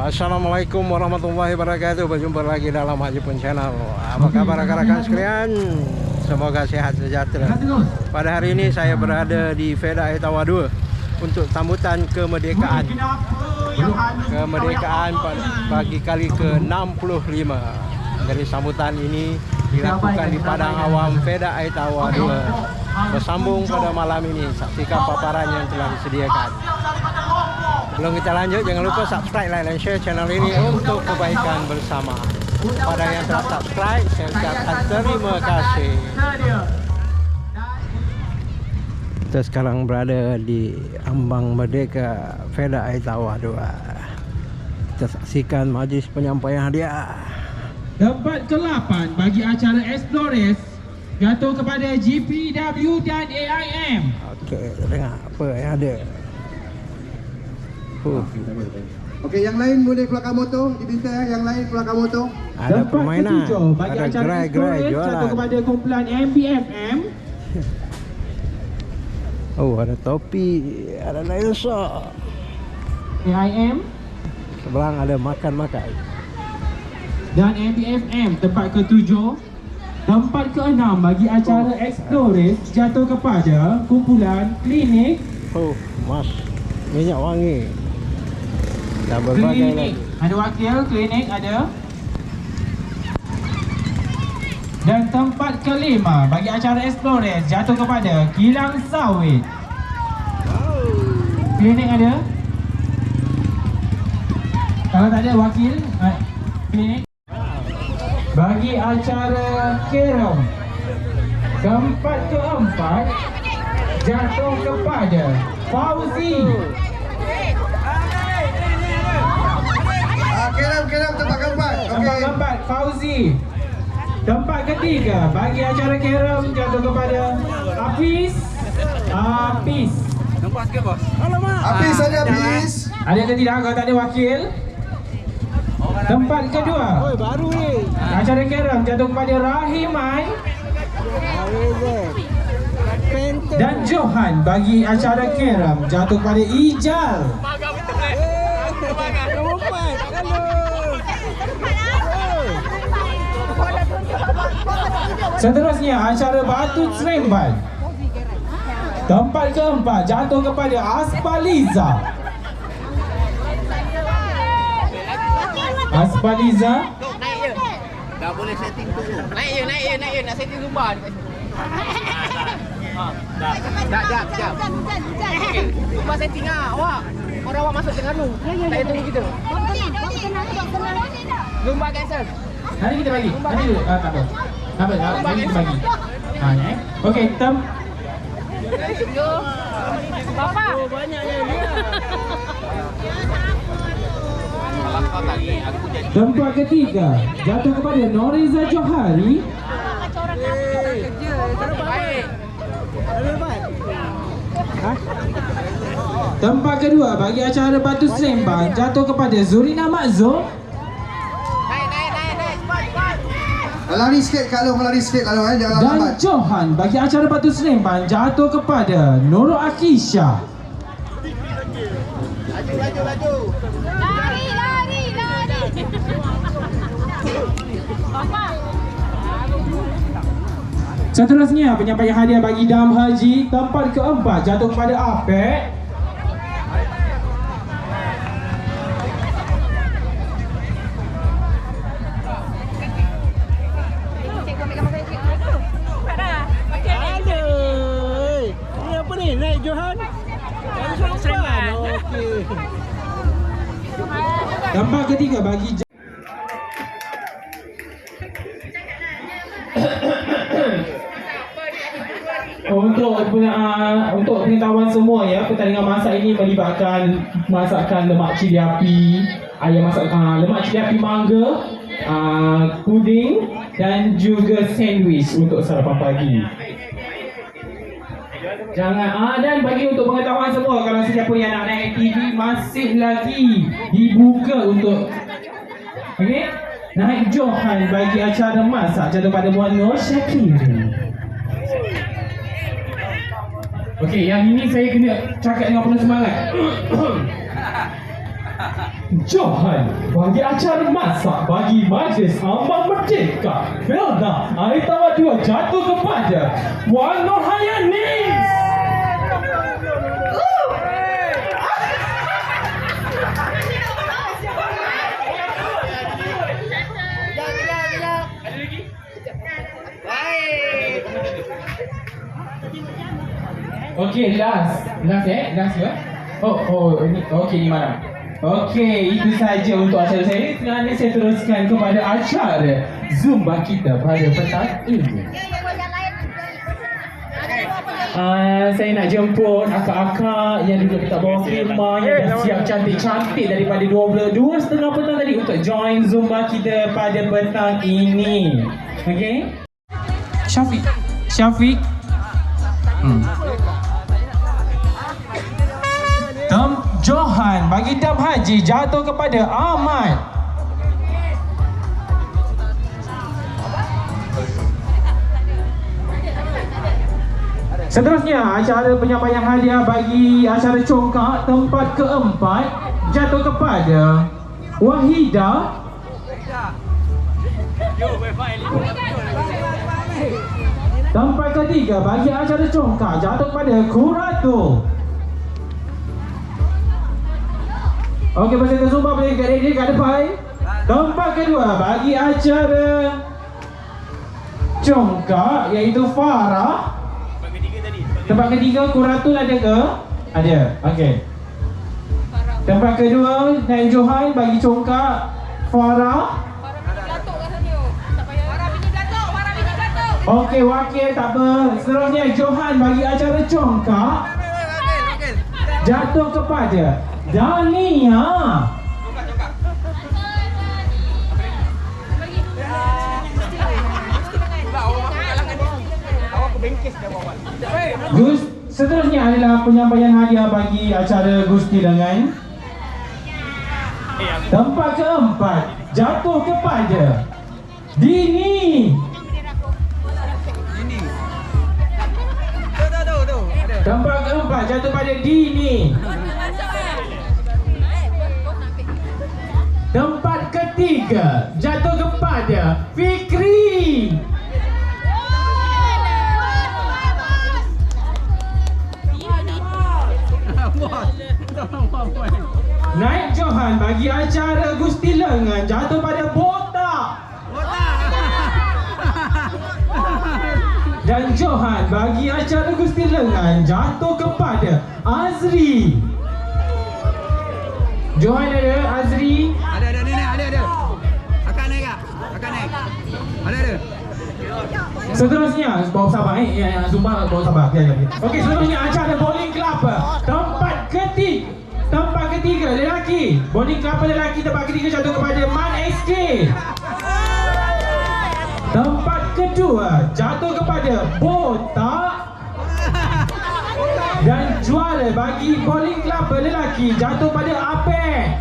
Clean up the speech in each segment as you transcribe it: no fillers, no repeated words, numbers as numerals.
Assalamualaikum warahmatullahi wabarakatuh. Berjumpa lagi dalam Haji Pun Channel. Apa kabar rekan-rekan sekalian? Semoga sehat sejahtera. Pada hari ini saya berada di FEDA Etawa 2 untuk sambutan kemerdekaan. Kemerdekaan bagi kali ke-65. Jadi sambutan ini dilakukan di Padang Awam FEDA Etawa 2. Bersambung pada malam ini, saksikan paparan yang telah disediakan. Sebelum kita lanjut, jangan lupa subscribe, like dan share channel ini untuk kebaikan bersama. Pada yang telah subscribe, saya ucapkan terima kasih. Kita sekarang berada di ambang merdeka FEDA Etawa 2. Kita saksikan majlis penyampaian hadiah. Tempat ke-8 bagi acara Explorers jatuh kepada GPW dan AIM. Okey, dengar apa yang ada. Okey, yang lain boleh keluarkan motor, diminta yang lain keluarkan motor. Ada Tempat permainan, ke-7 bagi ada acara gerai-gerai Explorers jualan. jatuh kepada kumpulan MBFM. Oh, ada topi, ada dinosaur. AIM Sebelah ada makan-makan. dan MBFM. Tempat ke-7. Tempat ke-6 bagi acara Explorers jatuh kepada kumpulan Klinik. Oh, mas minyak wangi. Dan berbagai Klinik lagi. ada wakil, Klinik ada. Dan tempat ke-5 bagi acara Explorers jatuh kepada Kilang Sawit. Klinik ada. Kalau tak ada wakil, Klinik. Bagi acara Kerem, tempat ke-4 jatuh kepada Fauzi. Kerem tempat keempat. Tempat keempat Fauzi. Tempat ketiga bagi acara Kerem jatuh kepada Hafiz. Nampak sikit, bos. Alamak. Habis saja habis. Ada ke tidak kalau tak ada wakil? Tempat kedua Oi, baru ni. acara Kerem jatuh kepada Rahiman Penter. dan Johan. Bagi acara Kerem jatuh kepada Ijal. Nombor 4. Halo. Seterusnya acara Batu Seremban. Tempat keempat jatuh kepada Aspaliza. Aspaliza. Naik je. Dah boleh setting tu. Naik je. Nak setting Zumba dekat sini. Jap. Okey, Zumba setting ah, awak. Orang awak masuk tengah tu. Tak payah tunggu kita. Zumba cancel. Nanti kita bagi. Nanti dulu. Tak apa. Nanti kita bagi. Okey, Bapa. tempat ketiga jatuh kepada Noriza Johari. Baik. Tempat kedua bagi acara Batu Seremban jatuh kepada Zurina Makzum. Naik. Cepat. Lari sikit kalau jangan Dan lambat. Johan bagi acara Batu Seremban jatuh kepada Nurul Akisha. Laju. Lari. Papa. Seterusnya penyampaian hadiah bagi Dam Haji. Tempat keempat jatuh kepada Apek. Aduh. Ini apa ni? Naik Johan? Seremban. Okey. Tempat ketiga bagi untuk pengetahuan semua ya, pertandingan masak ini melibatkan masakan lemak cili api, lemak cili api mangga, puding dan juga sandwich untuk sarapan pagi. Dan bagi untuk pengetahuan semua, kalau sesiapa yang nak naik ATV masih lagi dibuka untuk naik Johan bagi acara masak jatuh pada Muan Nur Syakir. Okey, yang ini saya kena cakap dengan penuh semangat. Johan bagi acara masak bagi Majlis Ambang Merdeka. Felda air tawar 2 jatuh kepada Wan Nurhayani. Okey, last ya. Ini okey ni malam. Okey, itu saja untuk acara saya. Sekarang saya teruskan kepada acara Zumba kita pada petang ini. Saya nak jemput akak-akak yang duduk dekat bawah khemah yang dah siap cantik-cantik daripada 2:30 petang tadi untuk join Zumba kita pada petang ini. Okey? Syafiq. Johan bagi dam haji jatuh kepada Ahmad. Seterusnya acara penyampaian hadiah bagi acara congkak tempat keempat jatuh kepada Wahida. Tempat ketiga bagi acara congkak jatuh kepada Kurato. Okey, peserta Zumba boleh kat depan. Tempat kedua bagi acara congkak iaitu Farah. Tempat ketiga Kuratul ada ke? Ada. Okey. Tempat kedua dan Johan bagi congkak Farah. Okey, wakil tak apa. Seterusnya Johan bagi acara congkak jatuh kepada Dania. Gus, seterusnya adalah penyampaian hadiah bagi acara Gusti Lengan. Tempat keempat jatuh kepada Dini. Tempat keempat jatuh pada Dini. Tempat ketiga jatuh kepada Fikri. Naik Johan bagi acara Gusti Lengan jatuh pada Botak. Dan Johan bagi acara Gusti Lengan jatuh kepada Azri. Johan ada, Azri Ada nenek, ada. Akan naik tak? Akan naik. Ada. Seterusnya bawa sabar yang Zumba bawa sabar. Okey, seterusnya acara bowling club tempat ketiga lelaki. Bowling club lelaki tempat ketiga jatuh kepada Man SK. Tempat kedua jatuh kepada Botak. Dan juara bagi bowling club lelaki jatuh pada Apek.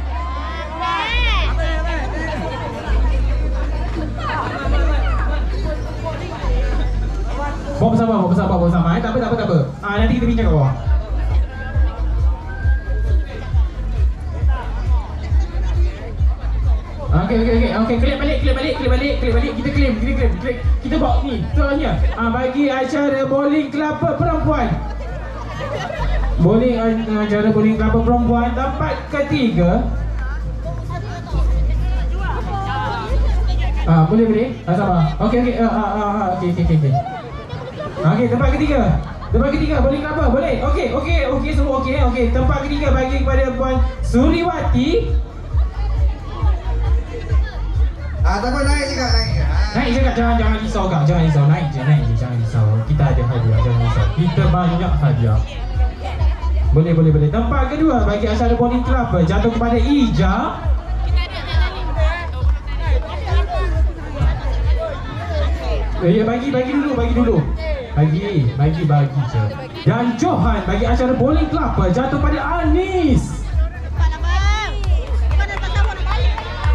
Bawa sabar. Tak apa. Nanti kita bincang kat bawah. Okey. Klik balik. Kita claim. Kita bawa ni. Seterusnya bagi acara bowling club perempuan. Acara bowling club perempuan tempat ketiga. Boleh. Sabar. Okey. Okey, tempat ketiga bowling club boleh. Okey semua okey. Okey, tempat ketiga bagi kepada Puan Suriwati. Tak apa, naik je. Naik je kak, jangan risau kak, jangan risau. Naik je, jangan risau. Kita ada hadiah, jangan risau. Kita banyak hadiah. Boleh. Tempat kedua bagi acara bowling club jatuh kepada Ija. Bagi dulu. Bagi je. Dan Johan bagi acara bowling club jatuh pada Anis.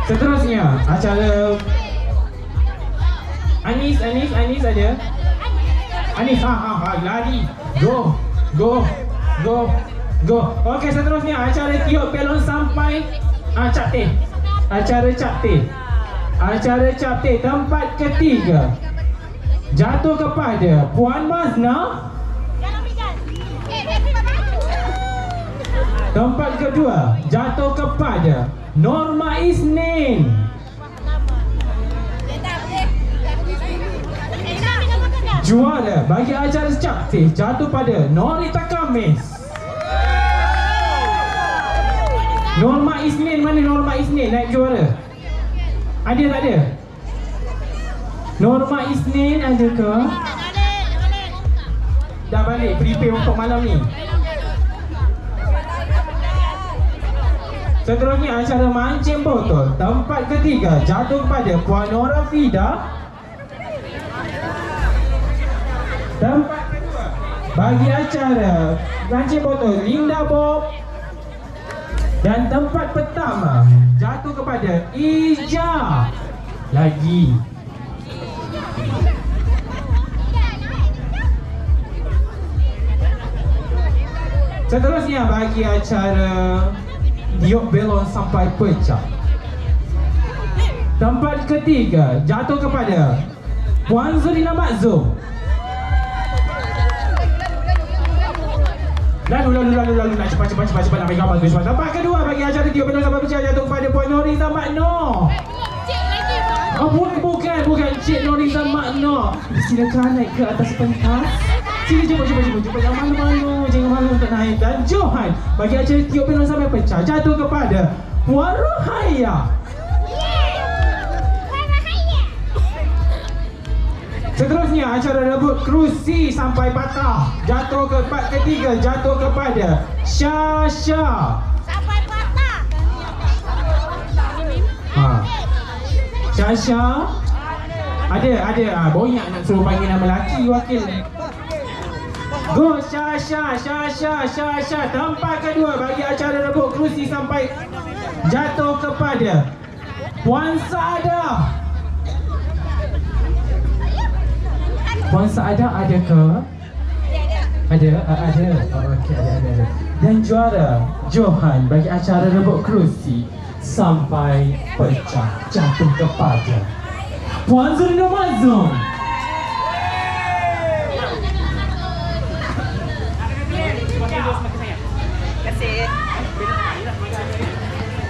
Seterusnya acara Anis ada. Anis lari. Go. Go. Okey, seterusnya acara tiup belon sampai Cap Teh. Acara Cap Teh. Acara Cap Teh tempat ketiga jatuh kepada Puan Mazna. Tempat kedua jatuh kepada Norma Isnin. Juara bagi acara Cap Teh jatuh pada Norita Kamis. Norma Isnin, mana Norma Isnin naik juara? Ada tak ada? Norma Isnin ada ke? Dah balik prepare untuk malam ni. Seterusnya acara mancing botol tempat ketiga jatuh kepada Puan Nora Fida. Tempat kedua bagi acara mancing botol Linda Bob. Dan tempat pertama jatuh kepada Ija lagi. Seterusnya bagi acara tiup belon sampai pecah. Tempat ketiga jatuh kepada Puan Zulina Matzum. Lalu nak cepat nak bagi gambar tu cepat. Tempat kedua bagi acara tiup belon sampai pecah jatuh kepada Puan Noriza Makno. Oh, bukan Cik Noriza Makno. Silakan naik ke atas pentas. Sini jumpa. Jangan malu untuk naik. Dan Johan bagi acara tiup belon sampai pecah jatuh kepada Puan Rohaya. Seterusnya acara rebut kerusi sampai patah jatuh ke part ketiga jatuh kepada Syasha. Sampai patah. Syasha ada banyak nak suruh panggil nama lelaki wakil. Go Syasha. Tempat kedua bagi acara rebut kerusi sampai jatuh kepada Puan Saadah. Puan Saadah ada ke? Ada. Okey, ada. Dan juara Johan bagi acara rebut kerusi sampai pecah jatuh kepada Puan Zulina Matzum.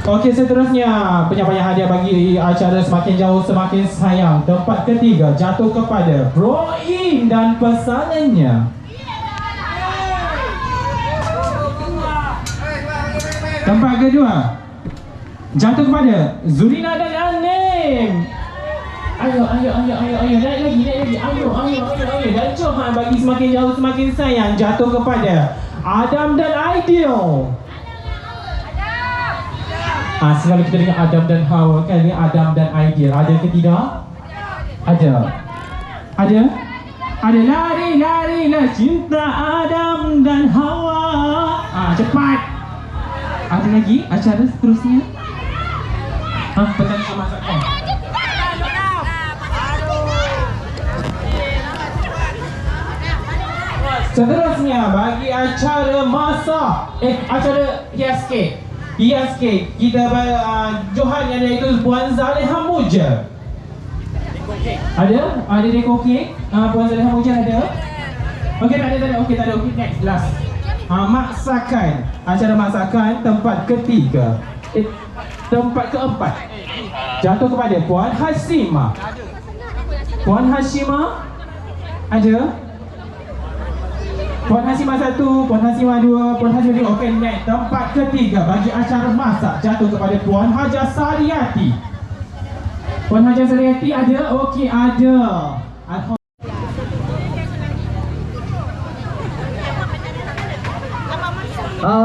Okey, seterusnya penyampaian hadiah bagi acara Semakin Jauh Semakin Sayang. Tempat ketiga jatuh kepada Bro In dan pesanannya. Tempat kedua jatuh kepada Zulina dan Anim. Ayo, naik lagi. Ayo. Dan Johan bagi Semakin Jauh Semakin Sayang jatuh kepada Adam dan Aidil. Selalu kita dengar Adam dan Hawa kan, ini Adam dan Aidil. Ada ke tidak? Ada. Lari cinta Adam dan Hawa. Cepat. Ada lagi acara seterusnya? Pertandingan masakan. Seterusnya bagi acara masak, acara hias kek. Kita Johan yang iaitu Puan Zaleha Muja. Ada dekor kek. Puan Zaleha Muja ada. Okey, tak ada. Okey, next, last. Masakan. Acara masakan tempat ketiga. Tempat keempat jatuh kepada Puan Hashimah. Ada. Puan Hashimah 1, Puan Hashimah 2, Puan Hashimah 3. Okey, next. Tempat ketiga bagi acara masak jatuh kepada Puan Haja Sariati. Puan Haja Sariati ada? Okey, ada.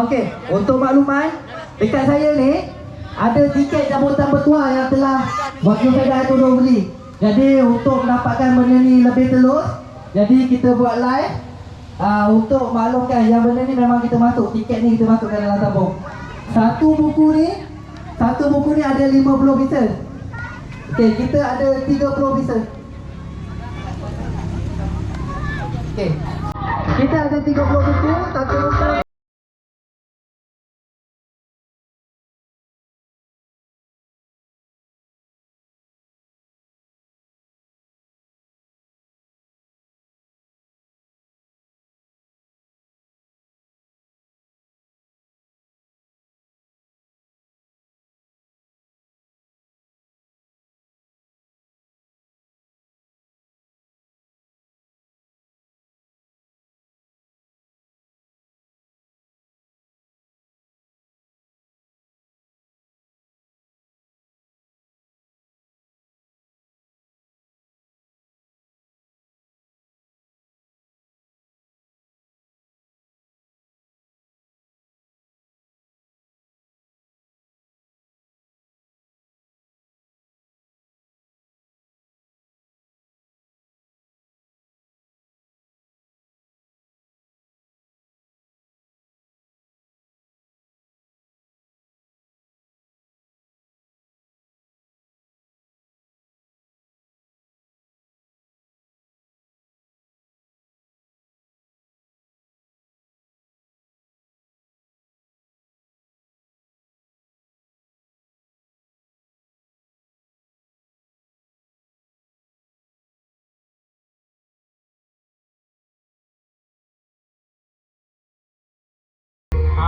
Okey, untuk makluman, dekat saya ni ada tiket jabatan bertuah yang telah Wakil Feda itu beli. Jadi untuk mendapatkan benda ni lebih telus, jadi kita buat live. Untuk maklumkan yang benda ni memang kita masuk, tiket ni kita masukkan dalam tabung. Satu buku ni ada 50 pieces. Okey, kita ada 30 pieces. Okey. Kita ada 30 buku, satu buku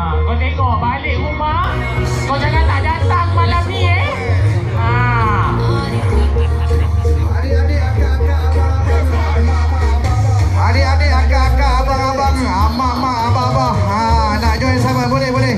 Kau tengok balik rumah, kau jangan tak datang malam ni Adik-adik, akak-akak, abang-abang, adik-adik, akak-akak, abang-abang, mak-mak, abang-abang. Nak join sama boleh, boleh.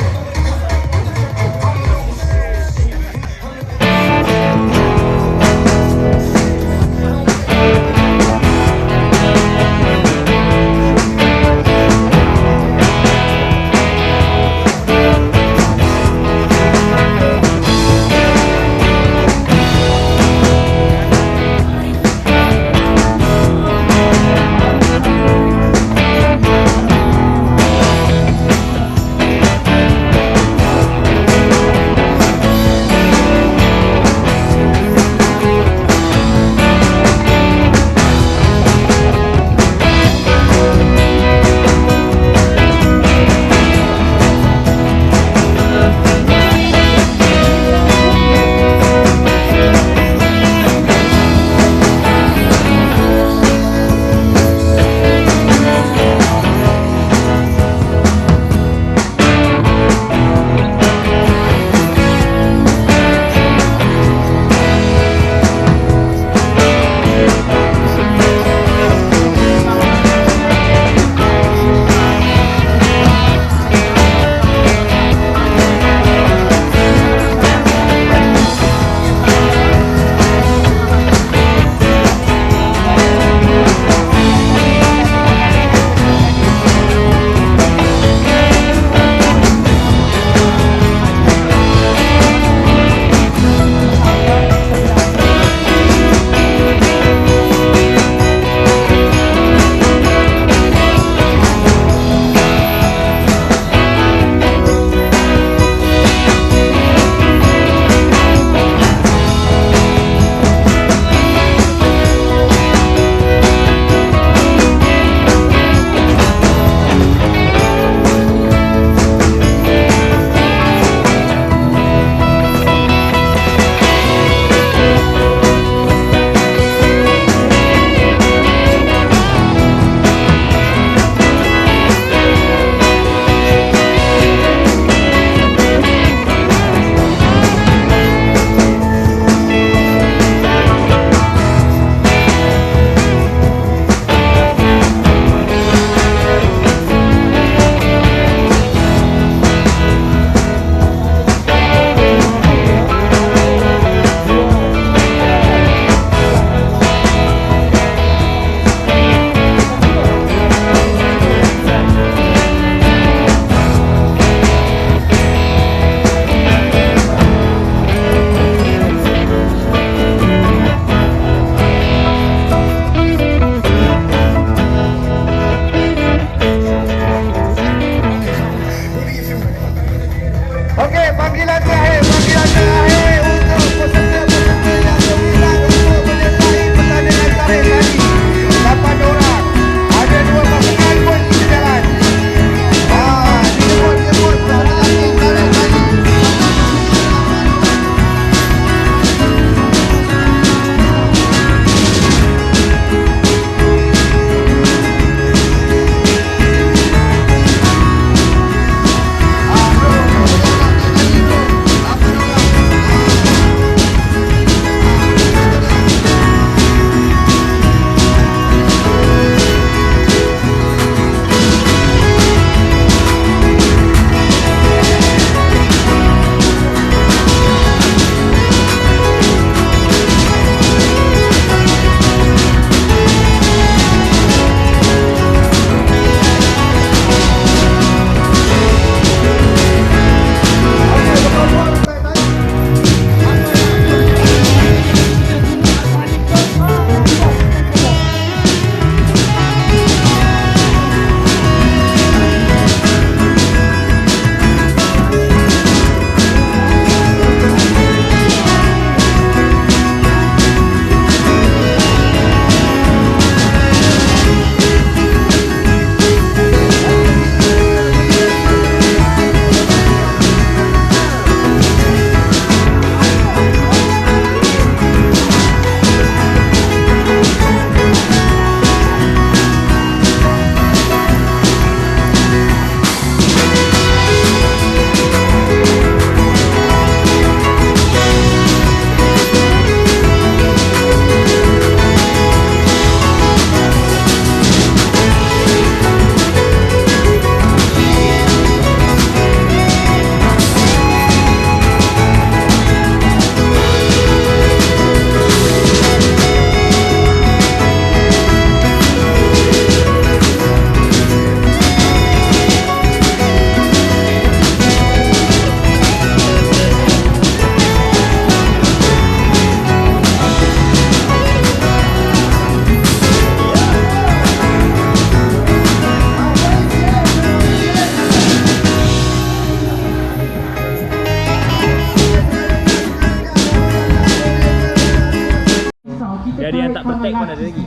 Biar dia tak petek pun ada lagi.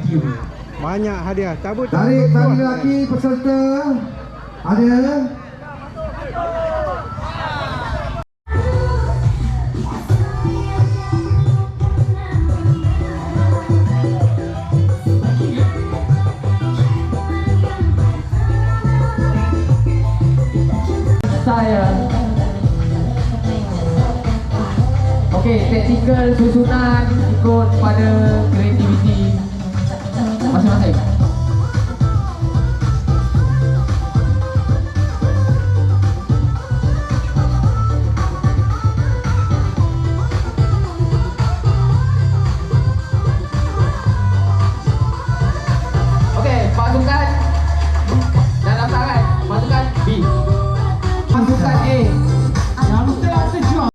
Banyak hadiah. Cabut. Tarik tali lagi peserta. Ada. Saya. Okey, taktikal susunan ikut pada kreativiti masing-masing. Okey, pasukan dalam tangan, pasukan B. Pasukan A. Yang telah terjual.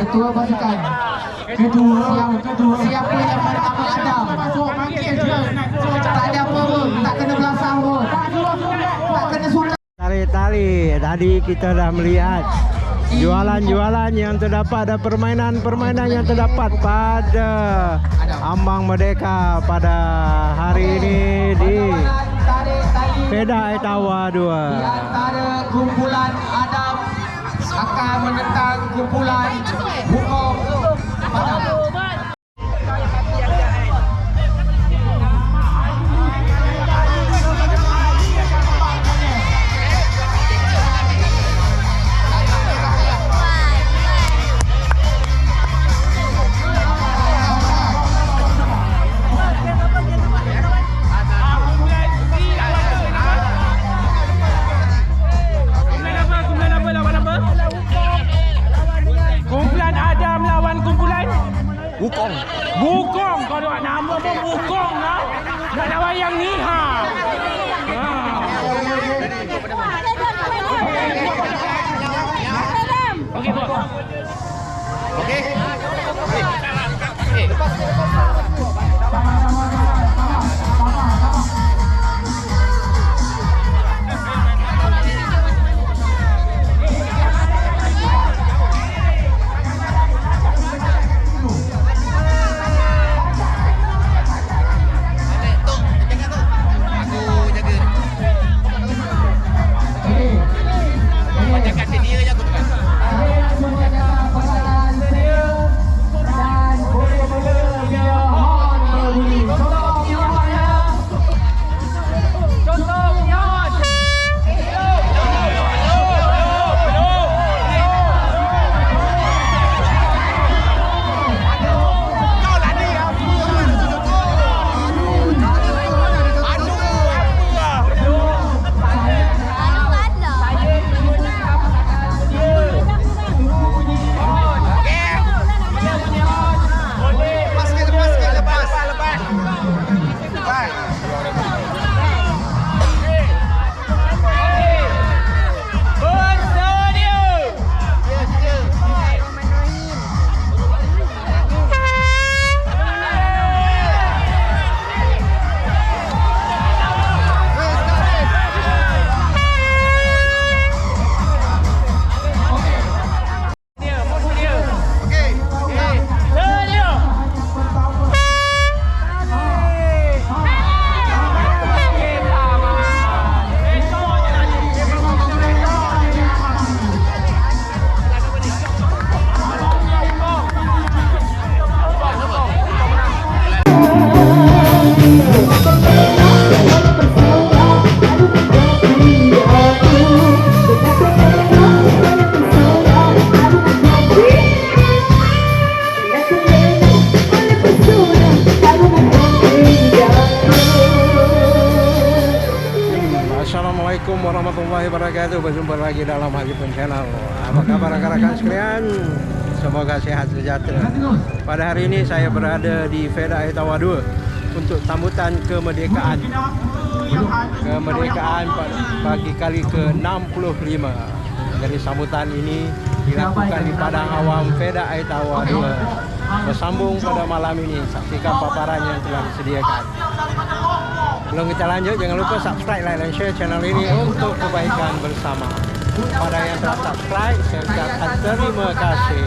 Ketua pasukan. Siapa yang pertama Adam? Tak ada apa pun, tak kena belasah pun. Tak kena surat. Tarik tali. Tadi kita dah melihat jualan-jualan yang terdapat dan permainan-permainan yang terdapat pada Ambang Merdeka pada hari ini di Pedak Etawa 2. Di antara kumpulan Adam akan menentang kumpulan Wukong Padang. Kumpulan Adam lawan kumpulan Wukong. Wukong, kalau nama pun Wukong lah. Nak lawan yang ni ha. Okey bos. Okey. warahmatullahi wabarakatuh. Berjumpa lagi dalam Hajipun Channel. Apa kabar rekan-rekan sekalian? Semoga sehat sejahtera. Pada hari ini saya berada di Fedah Air Tawar 2 untuk sambutan kemerdekaan. Kemerdekaan bagi kali ke-65. Jadi sambutan ini dilakukan di Padang Awam Fedah Air Tawar 2. Bersambung pada malam ini, saksikan paparan yang telah disediakan. Sebelum kita lanjut, jangan lupa subscribe, like dan share channel ini untuk kebaikan bersama. Pada yang telah subscribe, saya ucapkan terima kasih.